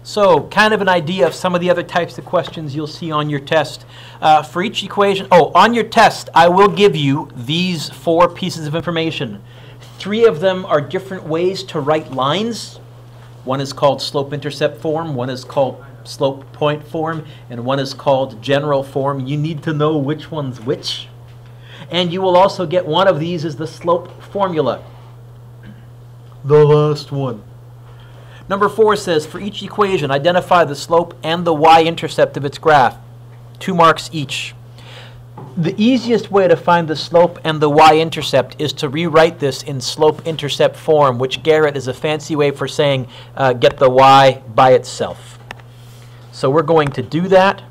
So kind of an idea of some of the other types of questions you'll see on your test. For each equation, on your test, I will give you these 4 pieces of information. 3 of them are different ways to write lines. One is called slope-intercept form, one is called slope point form, and one is called general form. You need to know which one's which. And you will also get one of these as the slope formula. The last one. Number 4 says, for each equation, identify the slope and the y-intercept of its graph. 2 marks each. The easiest way to find the slope and the y-intercept is to rewrite this in slope-intercept form, which, Garrett, is a fancy way for saying get the y by itself. So we're going to do that.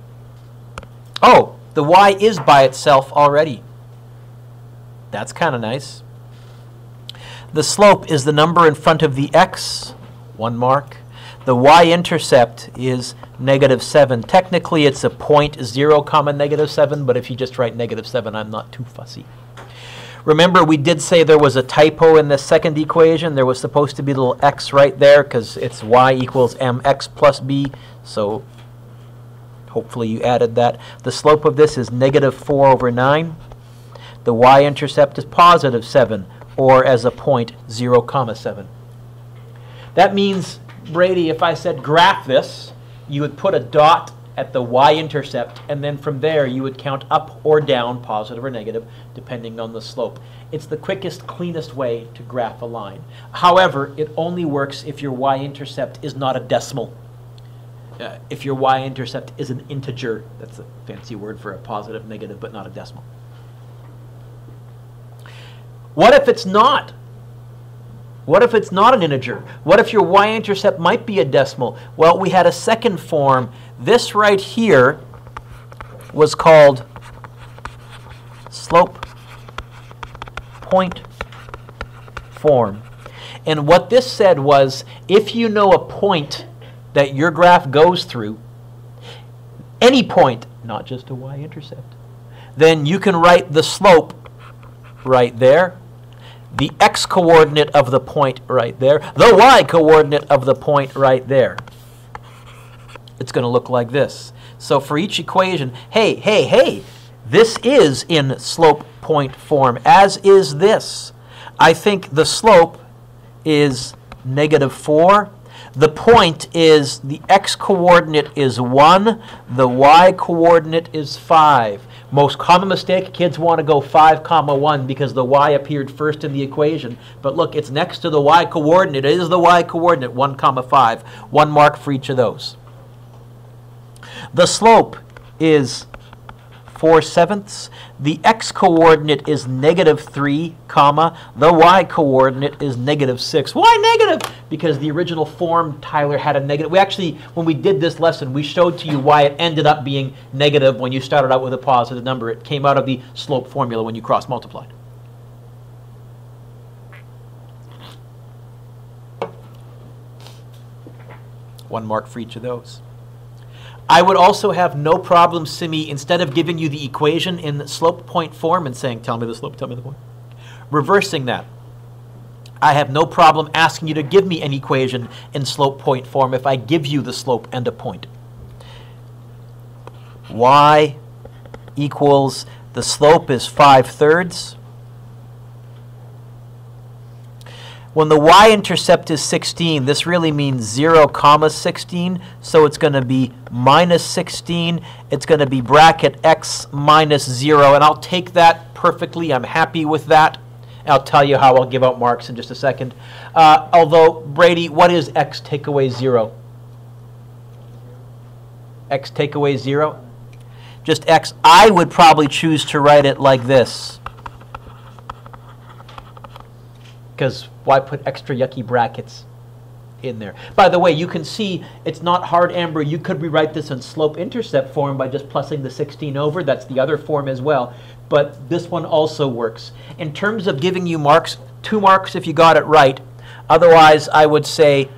Oh, the y is by itself already. That's kind of nice. The slope is the number in front of the x. 1 mark. The y-intercept is -7. Technically, it's a point 0, -7, but if you just write -7, I'm not too fussy. Remember, we did say there was a typo in the second equation. There was supposed to be a little x right there because it's y equals mx plus b, so hopefully you added that. The slope of this is -4/9. The y-intercept is +7, or as a point 0, 7. That means, Brady, if I said graph this, you would put a dot at the y-intercept, and then from there you would count up or down, positive or negative, depending on the slope. It's the quickest, cleanest way to graph a line. However, it only works if your y-intercept is not a decimal. If your y-intercept is an integer, that's a fancy word for a positive, negative, but not a decimal. What if it's not? What if it's not an integer? What if your y-intercept might be a decimal? Well, we had a second form. This right here was called slope point form. And what this said was, if you know a point that your graph goes through, any point, not just a y-intercept, then you can write the slope right there, the x-coordinate of the point right there, the y-coordinate of the point right there. It's going to look like this. So for each equation, hey, this is in slope point form, as is this. I think the slope is -4. The point is, the x-coordinate is 1, the y-coordinate is 5. Most common mistake, kids want to go 5, 1 because the y appeared first in the equation. But look, it's next to the y-coordinate. It is the y-coordinate, 1, 5. 1 mark for each of those. The slope is 4/7. The x-coordinate is -3, the y-coordinate is -6. Why negative? Because the original form, Tyler, had a negative. We actually, when we did this lesson, we showed to you why it ended up being negative when you started out with a positive number. It came out of the slope formula when you cross-multiplied. One mark for each of those. I would also have no problem, Simi, instead of giving you the equation in slope point form and saying, tell me the slope, tell me the point, reversing that. I have no problem asking you to give me an equation in slope point form if I give you the slope and a point. Y equals, the slope is 5/3. When the y-intercept is 16, this really means 0, 16, so it's going to be -16. It's going to be bracket x minus 0, and I'll take that perfectly. I'm happy with that. I'll tell you how I'll give out marks in just a second. Although, Brady, what is x take away 0? X take away 0? Just x. I would probably choose to write it like this. Because why put extra yucky brackets in there? By the way, you can see it's not hard, Amber. You could rewrite this in slope-intercept form by just plussing the 16 over. That's the other form as well. But this one also works. In terms of giving you marks, 2 marks if you got it right. Otherwise, I would say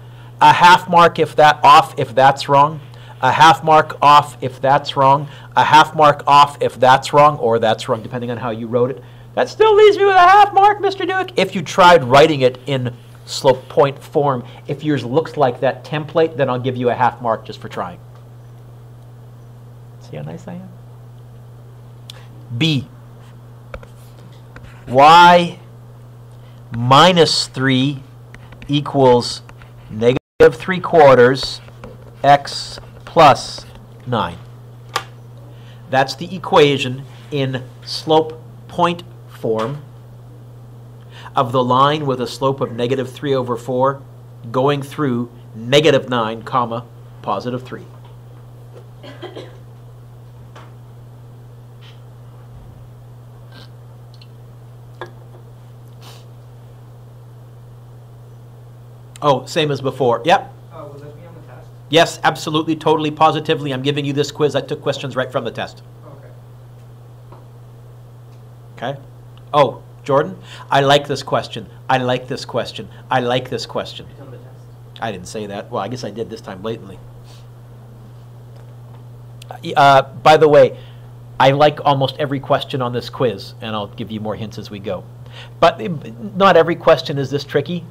a half mark if that's wrong. A half mark off if that's wrong. A half mark off if that's wrong, or that's wrong, depending on how you wrote it. That still leaves me with a half mark, Mr. Duke, if you tried writing it in slope point form. If yours looks like that template, then I'll give you a half mark just for trying. See how nice I am? B. Y minus 3 equals negative 3/4 x plus 9. That's the equation in slope point form of the line with a slope of negative 3/4 going through negative 9, comma, positive 3. Oh, same as before. Yep. Will this be on the test? Yes, absolutely, totally, positively. I'm giving you this quiz. I took questions right from the test. Okay. Okay? Oh, Jordan, I like this question. I like this question. I like this question. It's on the test. I didn't say that. Well, I guess I did this time blatantly. By the way, I like almost every question on this quiz, and I'll give you more hints as we go. But not every question is this tricky,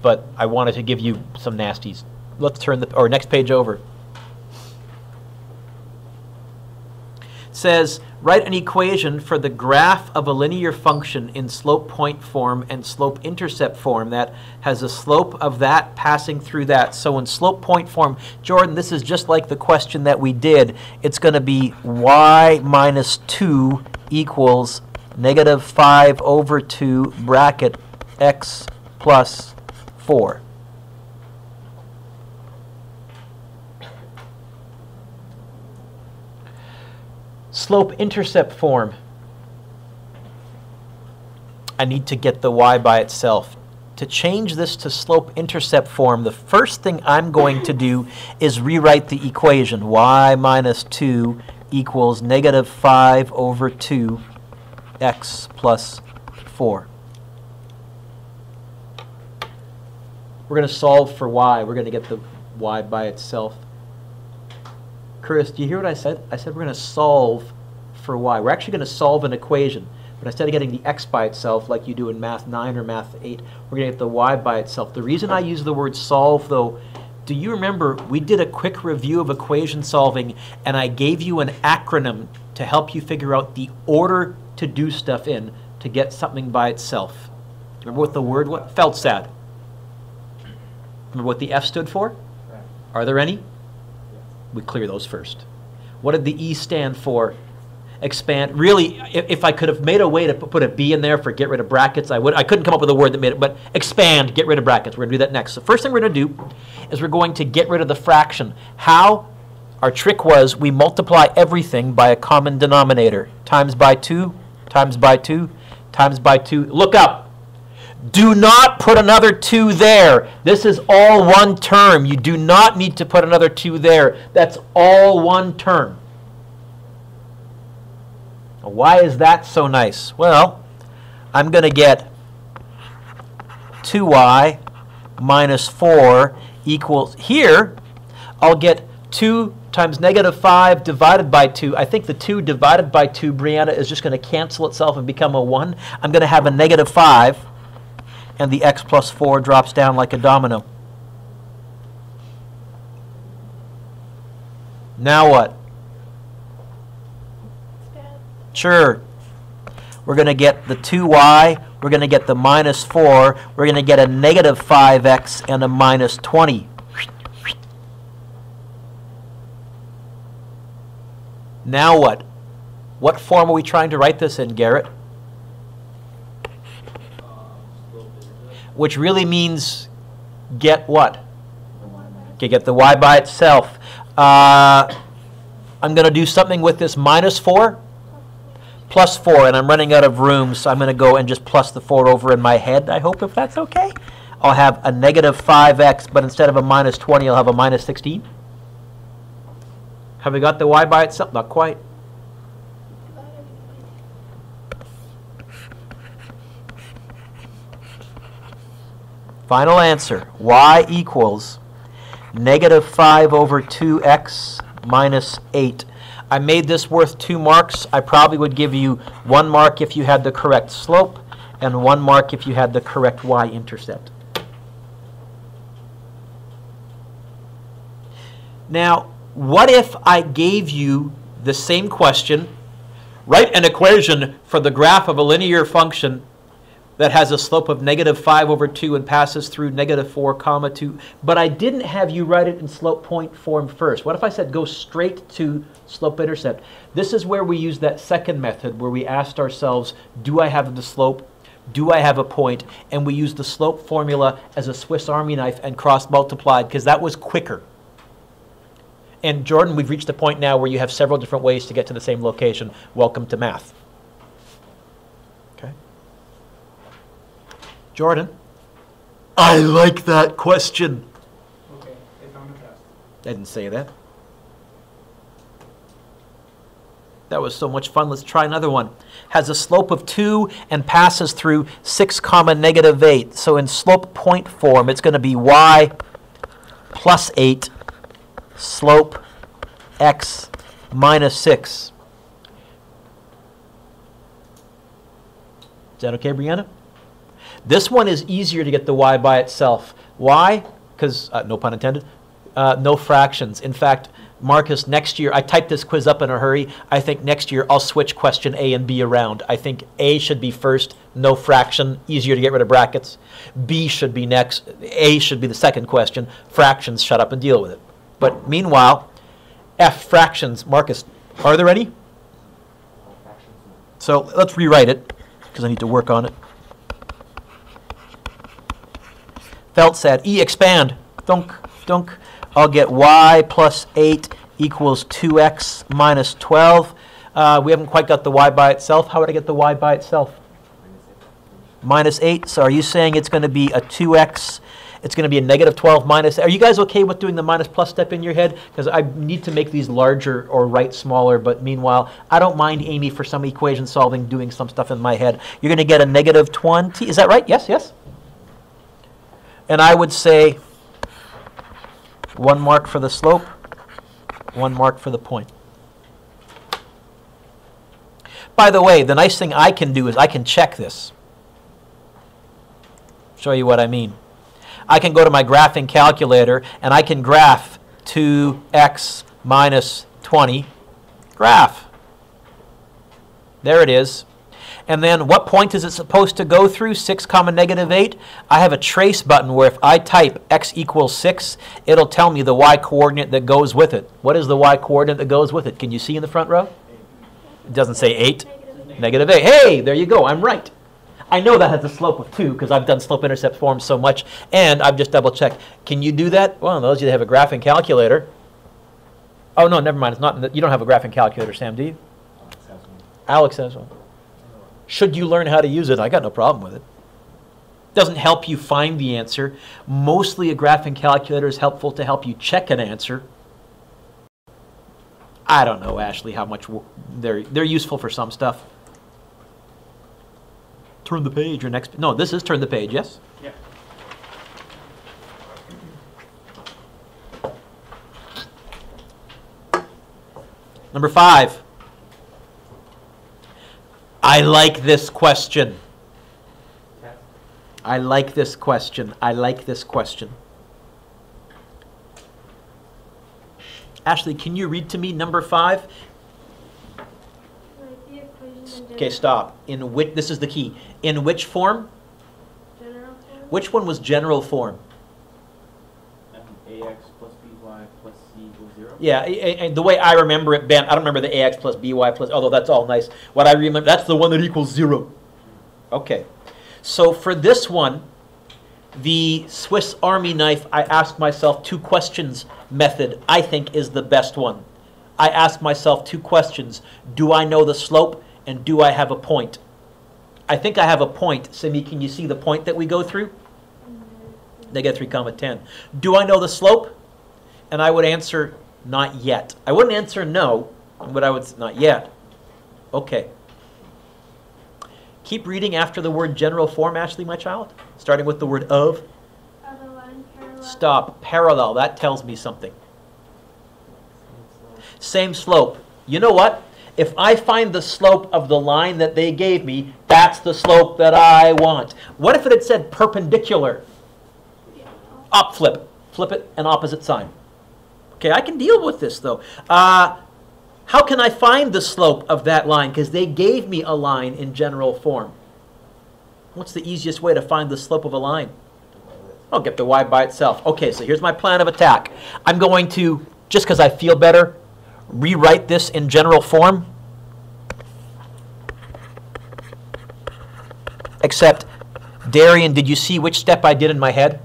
but I wanted to give you some nasties. Let's turn the next page over. It says, write an equation for the graph of a linear function in slope point form and slope intercept form that has a slope of that passing through that. So in slope point form, Jordan, this is just like the question that we did. It's going to be y minus 2 equals negative 5/2 bracket x plus 4. Slope intercept form. I need to get the y by itself. To change this to slope intercept form, the first thing I'm going to do is rewrite the equation. Y minus 2 equals negative 5/2 x plus 4. We're going to solve for y. We're going to get the y by itself. Curtis, do you hear what I said? I said we're going to solve for y. We're actually going to solve an equation. But instead of getting the x by itself like you do in Math 9 or Math 8, we're going to get the y by itself. The reason I use the word solve, though, do you remember we did a quick review of equation solving, and I gave you an acronym to help you figure out the order to do stuff in to get something by itself? Remember what the word, what? Feldstad. Remember what the F stood for? Are there any? We clear those first. What did the E stand for? Expand. Really, if I could have made a way to put a B in there for get rid of brackets, I would. I couldn't come up with a word that made it, but expand, get rid of brackets. We're going to do that next. The first thing we're going to do is we're going to get rid of the fraction. How? Our trick was we multiply everything by a common denominator. Times by 2, times by 2, times by 2. Look up. Do not put another 2 there. This is all one term. You do not need to put another 2 there. That's all one term. Why is that so nice? Well, I'm going to get 2y minus 4 equals, here, I'll get 2 times negative 5 divided by 2. I think the 2 divided by 2, Brianna, is just going to cancel itself and become a 1. I'm going to have a negative 5. And the x plus 4 drops down like a domino. Now what? Sure. We're going to get the 2y. We're going to get the minus 4. We're going to get a negative 5x and a minus 20. Now what? What form are we trying to write this in, Garrett? Which really means get what? Okay, get the y by itself. I'm going to do something with this minus 4, plus 4, and I'm running out of room, so I'm going to go and just plus the 4 over in my head, I hope, if that's okay. I'll have a negative 5x, but instead of a minus 20, I'll have a minus 16. Have we got the y by itself? Not quite. Final answer, y equals negative 5/2x minus 8. I made this worth 2 marks. I probably would give you 1 mark if you had the correct slope and 1 mark if you had the correct y-intercept. Now, what if I gave you the same question, write an equation for the graph of a linear function that has a slope of -5/2 and passes through -4, 2, but I didn't have you write it in slope point form first. What if I said go straight to slope intercept? This is where we use that second method where we asked ourselves, do I have the slope? Do I have a point? And we used the slope formula as a Swiss Army knife and cross-multiplied because that was quicker. And Jordan, we've reached the point now where you have several different ways to get to the same location. Welcome to math. Okay. Jordan? I like that question. Okay, it's on the test. I didn't say that. That was so much fun. Let's try another one. Has a slope of 2 and passes through 6, -8. So in slope point form, it's going to be y plus 8, slope x minus 6. Is that okay, Brianna? This one is easier to get the y by itself. Why? Because, no pun intended, no fractions. In fact, Marcus, next year, I typed this quiz up in a hurry. I think next year I'll switch question A and B around. I think A should be first, no fraction, easier to get rid of brackets. B should be next. A should be the second question. Fractions, shut up and deal with it. But meanwhile, F, fractions. Marcus, are there any? So let's rewrite it, because I need to work on it. Felt said, E, expand. Dunk, dunk. I'll get y plus 8 equals 2x minus 12. We haven't quite got the y by itself. How would I get the y by itself? Minus 8. So are you saying it's going to be a 2x? It's going to be a -12 minus. Are you guys okay with doing the minus plus step in your head? Because I need to make these larger or write smaller. But meanwhile, I don't mind, Amy, for some equation solving, doing some stuff in my head. You're going to get a -20. Is that right? Yes, yes. And I would say 1 mark for the slope, 1 mark for the point. By the way, the nice thing I can do is I can check this. Show you what I mean. I can go to my graphing calculator and I can graph 2x minus 20. Graph. There it is. And then what point is it supposed to go through? 6, -8. I have a trace button where if I type x equals 6, it'll tell me the y coordinate that goes with it. What is the y coordinate that goes with it? Can you see in the front row? It doesn't say 8. -8. Hey, there you go. I'm right. I know that has a slope of 2 because I've done slope intercept forms so much, and I've just double checked. Can you do that? Well, those of you that have a graphing calculator. Oh no, never mind. It's not. You don't have a graphing calculator, Sam, do you? Alex has one. Should you learn how to use it? I got no problem with it. Doesn't help you find the answer. Mostly a graphing calculator is helpful to help you check an answer. I don't know, Ashley, how much they're useful for some stuff. Turn the page or next. No, this is turn the page, yes? Yeah. Number 5. I like this question. I like this question. I like this question. Ashley, can you read to me number 5? Okay, stop. In which, this is the key. In which form? General form? Which one was general form? AX plus BY plus C equals 0? Yeah, and the way I remember it, Ben, I don't remember the AX plus BY plus, although that's all nice. What I remember, that's the one that equals 0. Okay. So for this one, the Swiss Army knife, I ask myself 2 questions method, I think is the best one. I ask myself 2 questions. Do I know the slope and do I have a point? I think I have a point. Simi, can you see the point that we go through? -3, 10. Do I know the slope? And I would answer not yet. I wouldn't answer no, but I would say not yet. Okay. Keep reading after the word general form, Ashley, my child. Starting with the word of. Are the line parallel? Stop. Parallel. That tells me something. Same slope. You know what? If I find the slope of the line that they gave me, that's the slope that I want. What if it had said perpendicular? Up flip. Flip it, an opposite sign. Okay, I can deal with this, though. How can I find the slope of that line? Because they gave me a line in general form. What's the easiest way to find the slope of a line? I'll get the y by itself. Okay, so here's my plan of attack. I'm going to, just because I feel better, rewrite this in general form. Except, Darian, did you see which step I did in my head?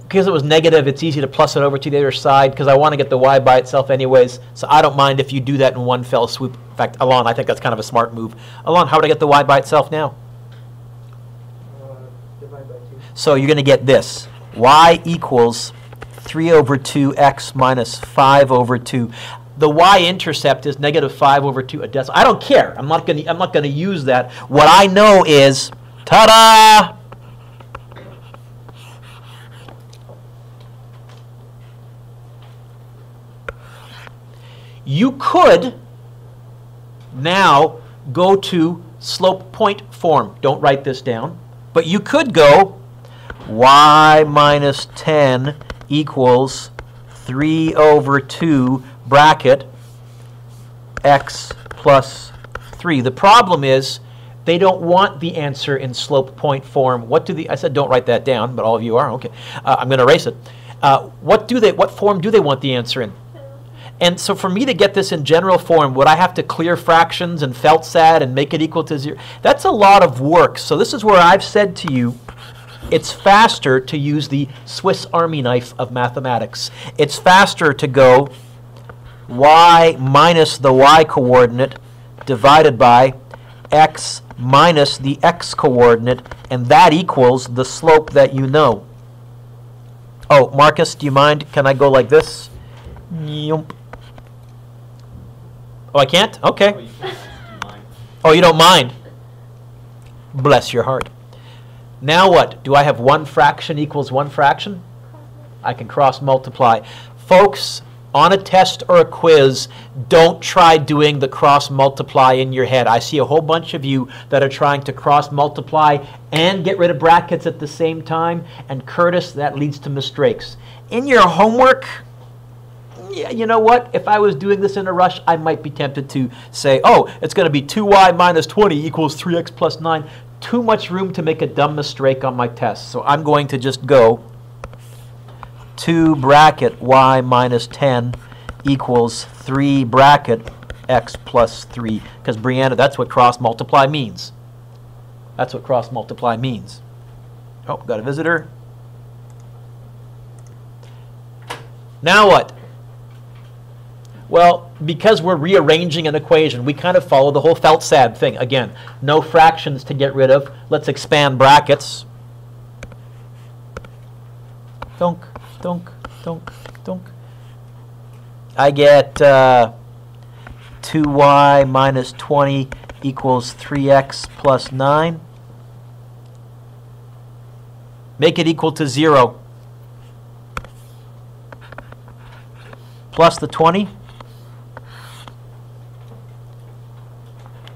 Because it was negative, it's easy to plus it over to the other side because I want to get the y by itself anyways. So I don't mind if you do that in one fell swoop. In fact, Alon, I think that's kind of a smart move. Alon, how would I get the y by itself now? Divide by 2. So you're going to get this. Y equals 3 over 2x minus 5 over 2. The y-intercept is negative 5 over 2 a decimal. I don't care. I'm not going to use that. What I know is, ta-da! You could now go to slope point form. Don't write this down. But you could go y minus 10 equals 3 over 2 bracket x plus 3. The problem is they don't want the answer in slope point form. What do the, I said don't write that down, but all of you are. Okay. I'm going to erase it. What form do they want the answer in? And so for me to get this in general form, would I have to clear fractions and Feltzad and make it equal to 0? That's a lot of work. So this is where I've said to you, it's faster to use the Swiss Army knife of mathematics. It's faster to go y minus the y coordinate divided by x minus the x coordinate, and that equals the slope that you know. Oh, Marcus, do you mind? Can I go like this? Yump. Oh, I can't? Okay. Oh, you can't. Do you mind? Oh, you don't mind? Bless your heart. Now what? Do I have one fraction equals one fraction? I can cross multiply. Folks, on a test or a quiz, don't try doing the cross multiply in your head. I see a whole bunch of you that are trying to cross multiply and get rid of brackets at the same time. And Curtis, that leads to mistakes. In your homework, yeah, you know what? If I was doing this in a rush, I might be tempted to say, oh, it's going to be 2y minus 20 equals 3x plus 9. Too much room to make a dumb mistake on my test. So I'm going to just go 2 bracket y minus 10 equals 3 bracket x plus 3. Because, Brianna, that's what cross multiply means. That's what cross multiply means. Oh, got a visitor. Now what? Well, because we're rearranging an equation, we kind of follow the whole Feltzad thing. Again, no fractions to get rid of. Let's expand brackets. Dunk, dunk, dunk, dunk. I get 2y minus 20 equals 3x plus 9. Make it equal to 0. Plus the 20.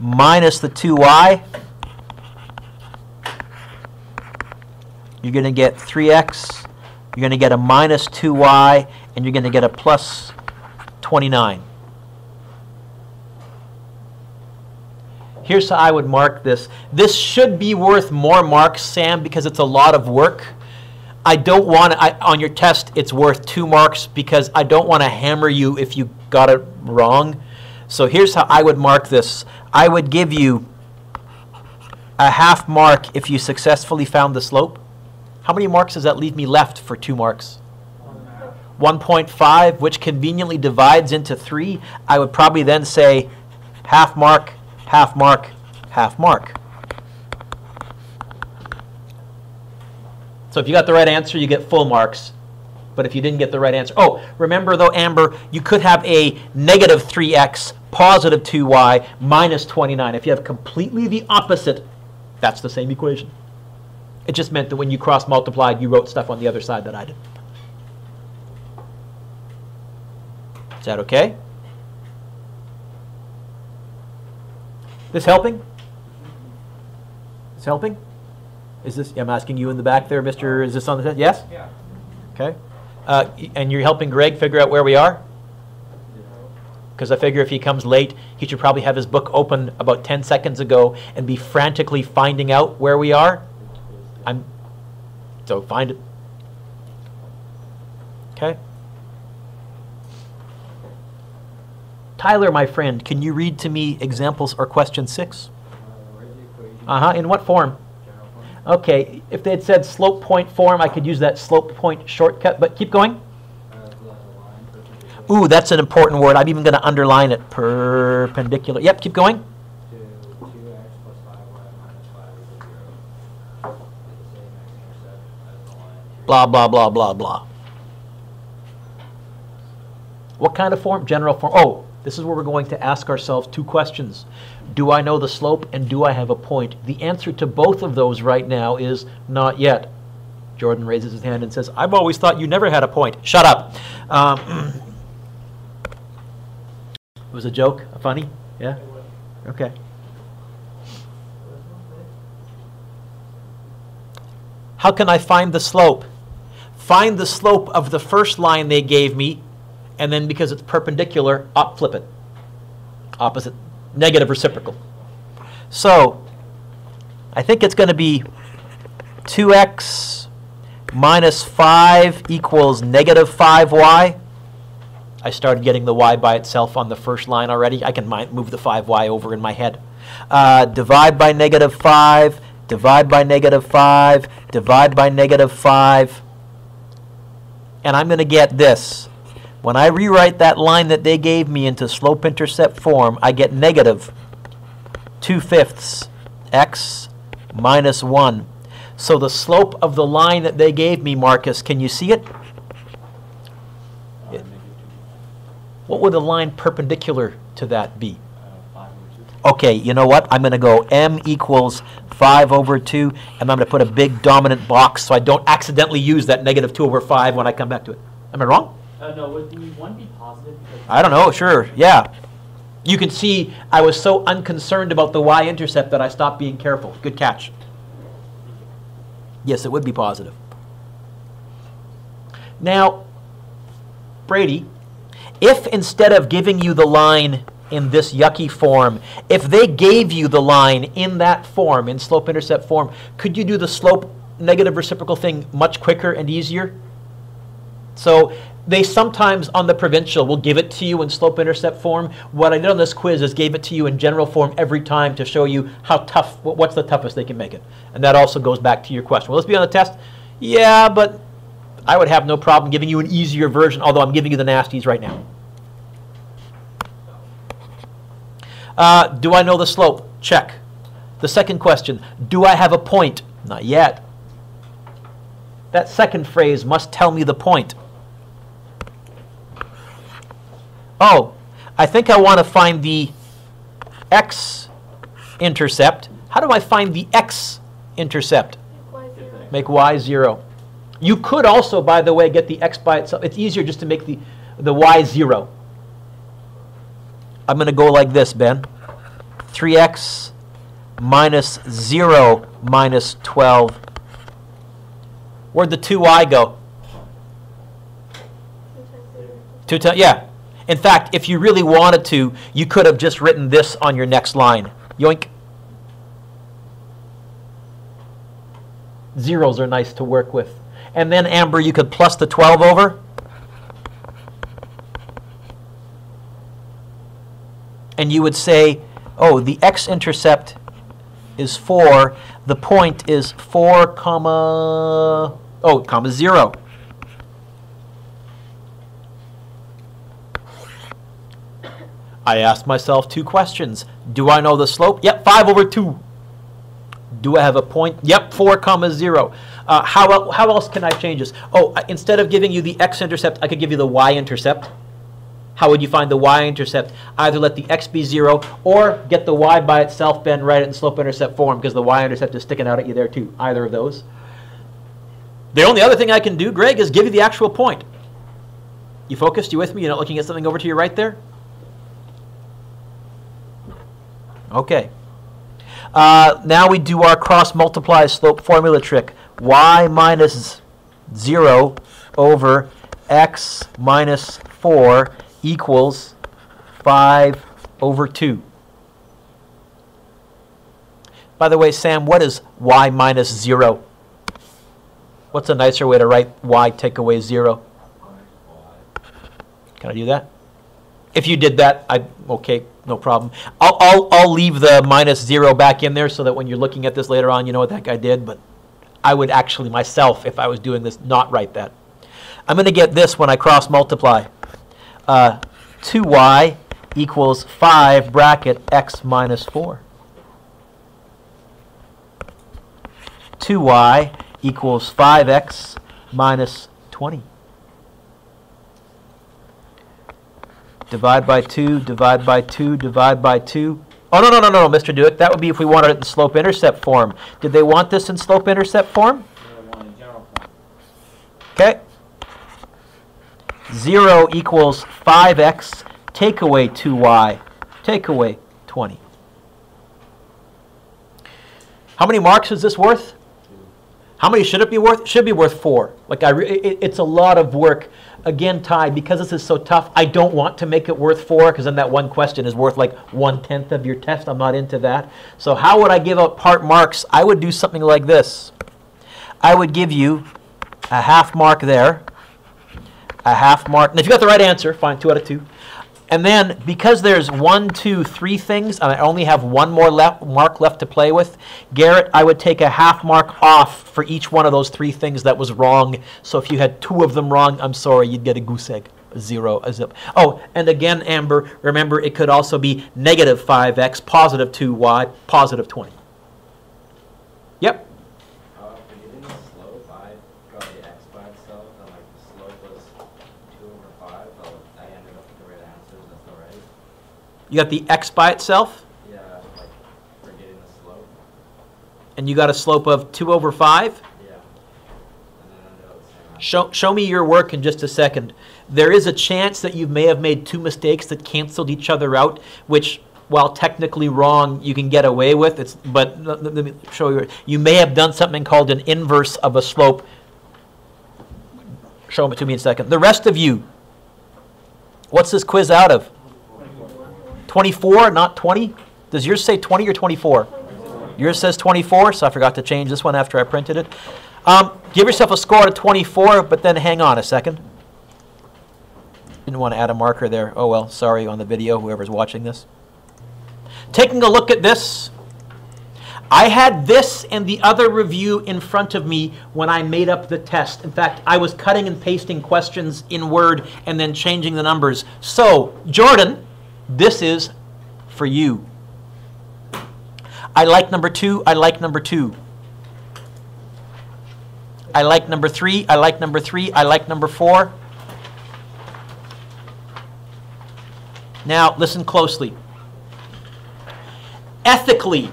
Minus the 2y, you're going to get 3x, you're going to get a minus 2y, and you're going to get a plus 29. Here's how I would mark this. This should be worth more marks, Sam, because it's a lot of work. I don't want to, on your test, it's worth 2 marks because I don't want to hammer you if you got it wrong. So here's how I would mark this. I would give you a half mark if you successfully found the slope. How many marks does that leave me left for 2 marks? 1.5, which conveniently divides into 3. I would probably then say half mark, half mark, half mark. So if you got the right answer, you get full marks. But if you didn't get the right answer, oh, remember though, Amber, you could have a negative 3x, positive 2y, minus 29. If you have completely the opposite, that's the same equation. It just meant that when you cross multiplied, you wrote stuff on the other side that I did. Is that okay? This helping? This helping? Is this, I'm asking you in the back there, Mr. Is this on the test? Yes? Yeah. Okay. And you're helping Greg figure out where we are? Because I figure if he comes late, he should probably have his book open about 10 seconds ago and be frantically finding out where we are. So find it. Okay. Tyler, my friend, can you read to me examples or question 6? In what form? Okay, if they had said slope point form, I could use that slope point shortcut, but keep going. Ooh, that's an important word. I'm even going to underline it. Perpendicular. Yep, keep going. Blah, blah, blah, blah, blah. What kind of form? General form. Oh, this is where we're going to ask ourselves 2 questions. Do I know the slope and do I have a point? The answer to both of those right now is not yet. Jordan raises his hand and says, I've always thought you never had a point. Shut up. It was a joke? Funny? Yeah? Okay. How can I find the slope? Find the slope of the first line they gave me, and then because it's perpendicular, flip it. Opposite. Negative reciprocal. So, I think it's going to be 2x minus 5 equals negative 5y. I started getting the y by itself on the first line already. I can move the 5y over in my head. Divide by negative 5, divide by negative 5, divide by negative 5. And I'm going to get this. When I rewrite that line that they gave me into slope-intercept form, I get negative 2/5 x minus 1. So the slope of the line that they gave me, Marcus, can you see it? What would the line perpendicular to that be? 5 over 2. Okay, you know what? I'm going to go m equals 5 over 2, and I'm going to put a big dominant box so I don't accidentally use that negative 2 over 5 when I come back to it. Am I wrong? No, would the 1 be positive? Because I don't know, sure, yeah. You can see I was so unconcerned about the y-intercept that I stopped being careful. Good catch. Yes, it would be positive. Now, Brady, if instead of giving you the line in this yucky form, if they gave you the line in that form, in slope-intercept form, could you do the slope negative reciprocal thing much quicker and easier? So they sometimes on the provincial will give it to you in slope-intercept form. What I did on this quiz is gave it to you in general form every time to show you how tough, what's the toughest they can make it. And that also goes back to your question. Will this be on the test? Yeah, but I would have no problem giving you an easier version, although I'm giving you the nasties right now. Do I know the slope? Check. The second question, do I have a point? Not yet. That second phrase must tell me the point. Oh, I think I want to find the x-intercept. How do I find the x-intercept? Make y 0. You could also, by the way, get the x by itself. It's easier just to make the y 0. I'm going to go like this, Ben. 3x minus 0 minus 12. Where'd the 2y go? 2 times, yeah. In fact, if you really wanted to, you could have just written this on your next line. Yoink. Zeros are nice to work with. And then, Amber, you could plus the 12 over. And you would say, oh, the x-intercept is 4. The point is 4, comma 0. I asked myself 2 questions. Do I know the slope? Yep, 5 over 2. Do I have a point? Yep, 4 comma 0. How else can I change this? Oh, instead of giving you the x-intercept, I could give you the y-intercept. How would you find the y-intercept? Either let the x be 0 or get the y by itself, Ben, write it in slope-intercept form because the y-intercept is sticking out at you there too. Either of those. The only other thing I can do, Greg, is give you the actual point. You focused? You with me? You're not looking at something over to your right there? Okay. Now we do our cross-multiply slope formula trick. Y minus 0 over x minus 4 equals 5 over 2. By the way, Sam, what is y minus 0? What's a nicer way to write y take away 0? Can I do that? If you did that, okay, no problem. I'll leave the minus 0 back in there so that when you're looking at this later on, you know what that guy did. But I would actually myself, if I was doing this, not write that. I'm going to get this when I cross multiply. 2y equals 5 bracket x minus 4. 2y equals 5x minus 20. Divide by 2, divide by 2, divide by 2. Oh, no, Mr. Dewitt. That would be if we wanted it in slope-intercept form. Did they want this in slope-intercept form? They want in general form. Okay. 0 equals 5x, take away 2y, take away 20. How many marks is this worth? How many should it be worth? It should be worth 4. Like it's a lot of work. Again, Ty, because this is so tough, I don't want to make it worth 4 because then that one question is worth like 1/10 of your test. I'm not into that. So how would I give out part marks? I would do something like this. I would give you a half mark there, a half mark. And if you got the right answer, fine, 2 out of 2. And then, because there's 1, 2, 3 things, and I only have one more mark left to play with, Garrett, I would take a half mark off for each one of those 3 things that was wrong. So if you had 2 of them wrong, I'm sorry, you'd get a goose egg, a 0, a zip. Oh, and again, Amber, remember, it could also be negative 5x, positive 2y, positive 20. Yep. For getting the slope, I got the x by itself, and like the slope was 2 over 5, but I ended up with the right answers. That's all right. You got the x by itself, Yeah, like for getting the slope. and you got a slope of 2 over 5. Yeah. And then I ended up with the same answer. Show me your work in just a second. There is a chance that you may have made 2 mistakes that canceled each other out, which, while technically wrong, you can get away with. But let me show you. You may have done something called an inverse of a slope. Show it to me in a second. The rest of you, what's this quiz out of? 24, not 20? Does yours say 20 or 24? Yours says 24, so I forgot to change this one after I printed it. Give yourself a score of 24, but then hang on a second. Didn't want to add a marker there. Oh well, sorry on the video, whoever's watching this. Taking a look at this, I had this and the other review in front of me when I made up the test. In fact, I was cutting and pasting questions in Word and then changing the numbers. So, Jordan, this is for you. I like number 2. I like number 2. I like number 3. I like number 3. I like number 4. Now, listen closely. Ethically,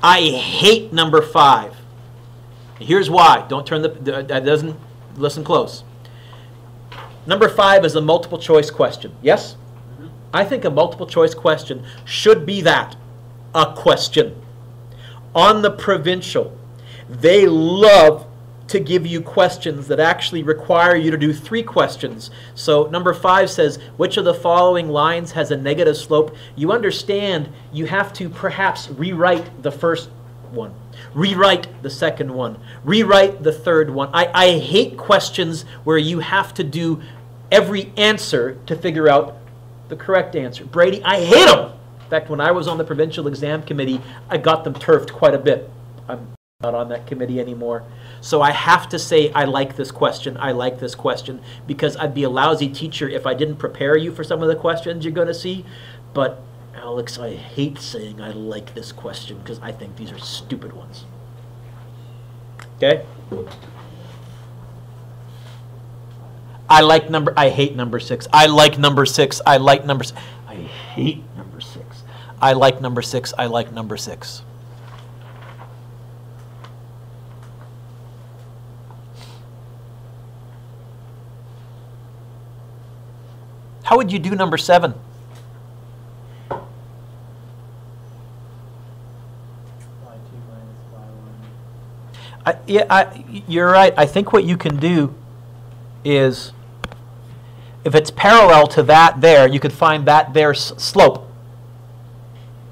I hate number 5. Here's why. Don't turn that doesn't listen close. Number 5 is a multiple choice question. Yes? Mm-hmm. I think a multiple choice question should be that, a question. On the provincial, they love to give you questions that actually require you to do 3 questions. So number 5 says, which of the following lines has a negative slope? You understand you have to perhaps rewrite the first one, rewrite the second one, rewrite the third one. I hate questions where you have to do every answer to figure out the correct answer. Brady, I hate them. In fact, when I was on the provincial exam committee, I got them turfed quite a bit. I'm not on that committee anymore. So I have to say I like this question, I like this question, because I'd be a lousy teacher if I didn't prepare you for some of the questions you're going to see. But Alex, I hate saying I like this question because I think these are stupid ones. Okay? I hate number 6. I like number 6. I like number 6. I hate number 6. I like number 6. I like number 6. How would you do number 7? You're right. I think what you can do is If it's parallel to that there, you could find that there's slope.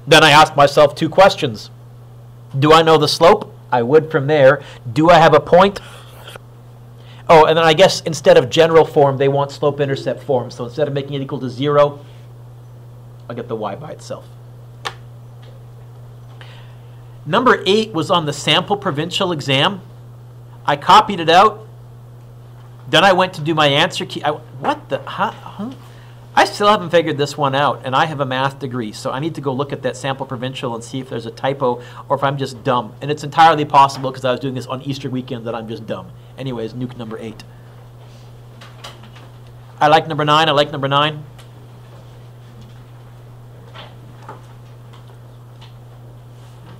Then I ask myself two questions. Do I know the slope? I would from there. Do I have a point? Oh, and then I guess instead of general form, they want slope-intercept form. So instead of making it equal to 0, I'll get the y by itself. Number 8 was on the sample provincial exam. I copied it out. Then I went to do my answer key. What the? Huh? I still haven't figured this one out, and I have a math degree, so I need to go look at that sample provincial and see if there's a typo or if I'm just dumb. And it's entirely possible, because I was doing this on Easter weekend, that I'm just dumb. Anyways, nuke number 8. I like number 9. I like number 9.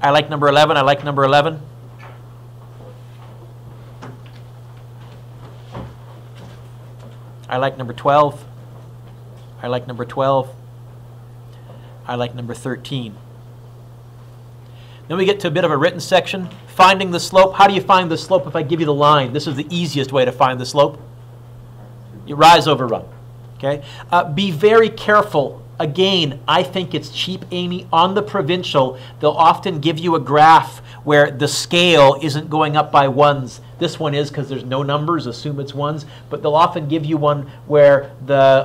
I like number 11. I like number 11. I like number 12. I like number 12. I like number 13. Then we get to a bit of a written section. Finding the slope. How do you find the slope if I give you the line? This is the easiest way to find the slope. You rise over run. Okay? Be very careful. Again, I think it's cheap, Amy. On the provincial, they'll often give you a graph where the scale isn't going up by ones. This one is because there's no numbers, assume it's ones. But they'll often give you one where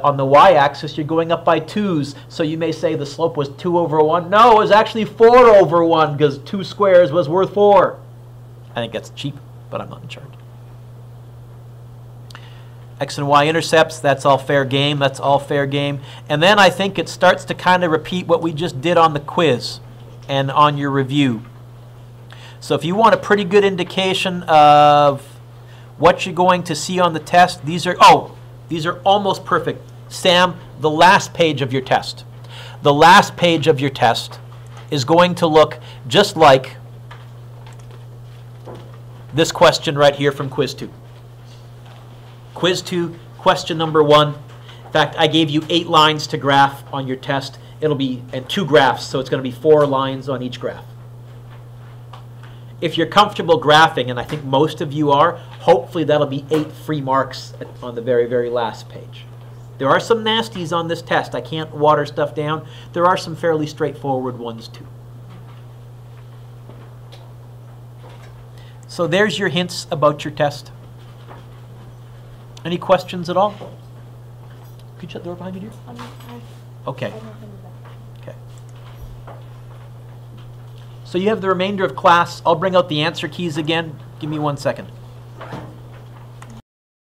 on the y-axis you're going up by 2s. So you may say the slope was 2 over 1. No, it was actually 4 over 1 because 2 squares was worth 4. I think that's cheap, but I'm not in charge. X and Y intercepts, that's all fair game. That's all fair game. And then I think it starts to kind of repeat what we just did on the quiz and on your review. So if you want a pretty good indication of what you're going to see on the test, these are almost perfect. Sam, the last page of your test. The last page of your test is going to look just like this question right here from Quiz 2. Quiz 2, question number 1. In fact, I gave you 8 lines to graph on your test. It'll be, and 2 graphs, so it's going to be 4 lines on each graph. If you're comfortable graphing, and I think most of you are, hopefully that'll be 8 free marks on the very, very last page. There are some nasties on this test. I can't water stuff down. There are some fairly straightforward ones too. So there's your hints about your test. Any questions at all? Could you shut the door behind you, dear? Okay. Okay. So you have the remainder of class. I'll bring out the answer keys again. Give me 1 second.